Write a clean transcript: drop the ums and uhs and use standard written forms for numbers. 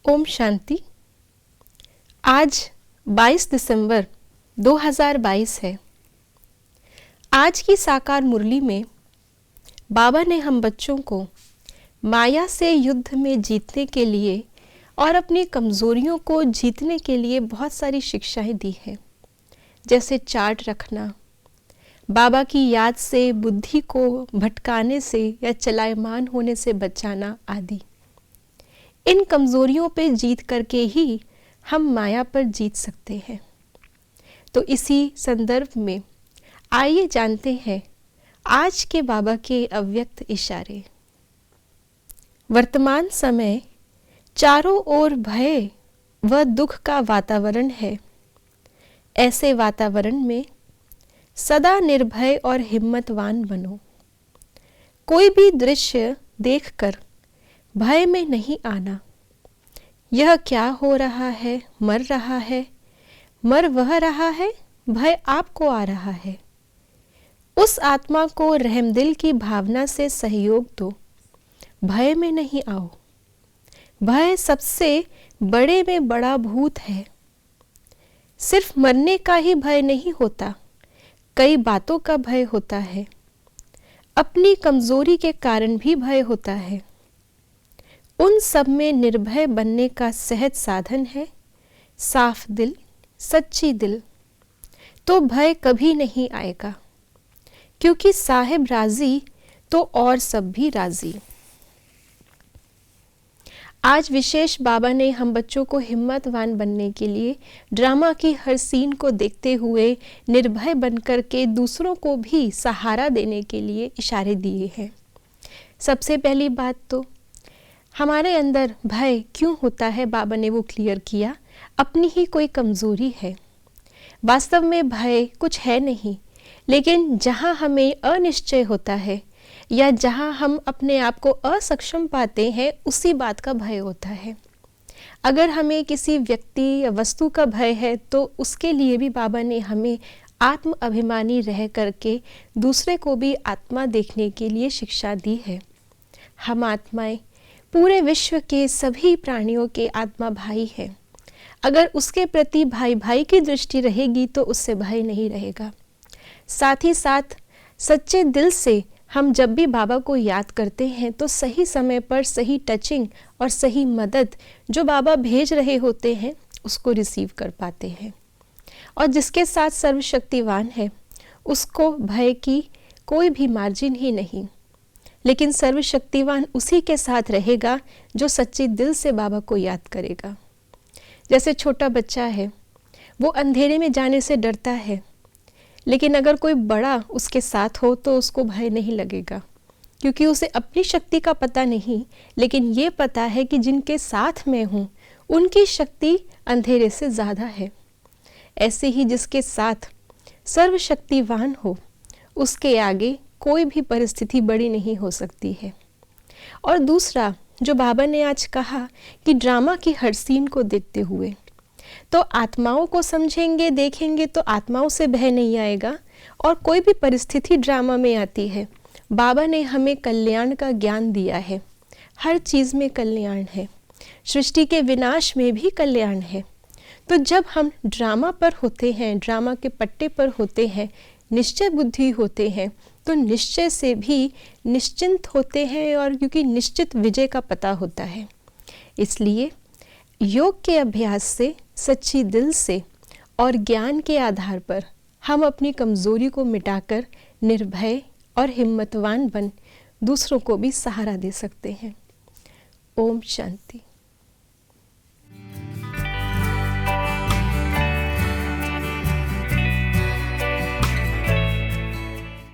ओम शांति। आज 22 दिसंबर 2022 है। आज की साकार मुरली में बाबा ने हम बच्चों को माया से युद्ध में जीतने के लिए और अपनी कमज़ोरियों को जीतने के लिए बहुत सारी शिक्षाएं दी हैं, जैसे चार्ट रखना, बाबा की याद से बुद्धि को भटकाने से या चलायमान होने से बचाना आदि। इन कमज़ोरियों पे जीत करके ही हम माया पर जीत सकते हैं। तो इसी संदर्भ में आइए जानते हैं आज के बाबा के अव्यक्त इशारे। वर्तमान समय चारों ओर भय व दुख का वातावरण है। ऐसे वातावरण में सदा निर्भय और हिम्मतवान बनो। कोई भी दृश्य देखकर भय में नहीं आना। यह क्या हो रहा है, मर रहा है, मर वह रहा है, भय आपको आ रहा है। उस आत्मा को रहमदिल की भावना से सहयोग दो, भय में नहीं आओ। भय सबसे बड़े में बड़ा भूत है। सिर्फ मरने का ही भय नहीं होता, कई बातों का भय होता है। अपनी कमजोरी के कारण भी भय होता है। उन सब में निर्भय बनने का सहज साधन है साफ दिल, सच्ची दिल। तो भय कभी नहीं आएगा, क्योंकि साहिब राजी तो और सब भी राजी। आज विशेष बाबा ने हम बच्चों को हिम्मतवान बनने के लिए ड्रामा की हर सीन को देखते हुए निर्भय बनकर के दूसरों को भी सहारा देने के लिए इशारे दिए हैं। सबसे पहली बात तो हमारे अंदर भय क्यों होता है, बाबा ने वो क्लियर किया। अपनी ही कोई कमज़ोरी है। वास्तव में भय कुछ है नहीं, लेकिन जहाँ हमें अनिश्चय होता है या जहाँ हम अपने आप को असक्षम पाते हैं, उसी बात का भय होता है। अगर हमें किसी व्यक्ति या वस्तु का भय है तो उसके लिए भी बाबा ने हमें आत्म अभिमानी रह करके दूसरे को भी आत्मा देखने के लिए शिक्षा दी है। हम आत्माएं पूरे विश्व के सभी प्राणियों के आत्मा भाई है। अगर उसके प्रति भाई भाई की दृष्टि रहेगी तो उससे भय नहीं रहेगा। साथ ही साथ सच्चे दिल से हम जब भी बाबा को याद करते हैं तो सही समय पर सही टचिंग और सही मदद जो बाबा भेज रहे होते हैं उसको रिसीव कर पाते हैं। और जिसके साथ सर्वशक्तिवान है उसको भय की कोई भी मार्जिन ही नहीं। लेकिन सर्वशक्तिवान उसी के साथ रहेगा जो सच्चे दिल से बाबा को याद करेगा। जैसे छोटा बच्चा है, वो अंधेरे में जाने से डरता है, लेकिन अगर कोई बड़ा उसके साथ हो तो उसको भय नहीं लगेगा, क्योंकि उसे अपनी शक्ति का पता नहीं, लेकिन ये पता है कि जिनके साथ मैं हूँ उनकी शक्ति अंधेरे से ज़्यादा है। ऐसे ही जिसके साथ सर्वशक्तिवान हो उसके आगे कोई भी परिस्थिति बड़ी नहीं हो सकती है। और दूसरा जो बाबा ने आज कहा कि ड्रामा की हर सीन को देखते हुए तो आत्माओं को समझेंगे, देखेंगे तो आत्माओं से भय नहीं आएगा। और कोई भी परिस्थिति ड्रामा में आती है, बाबा ने हमें कल्याण का ज्ञान दिया है। हर चीज़ में कल्याण है, सृष्टि के विनाश में भी कल्याण है। तो जब हम ड्रामा पर होते हैं, ड्रामा के पट्टे पर होते हैं, निश्चय बुद्धि होते हैं, तो निश्चय से भी निश्चिंत होते हैं। और क्योंकि निश्चित विजय का पता होता है, इसलिए योग के अभ्यास से, सच्ची दिल से और ज्ञान के आधार पर हम अपनी कमज़ोरी को मिटाकर निर्भय और हिम्मतवान बन दूसरों को भी सहारा दे सकते हैं। ओम शांति।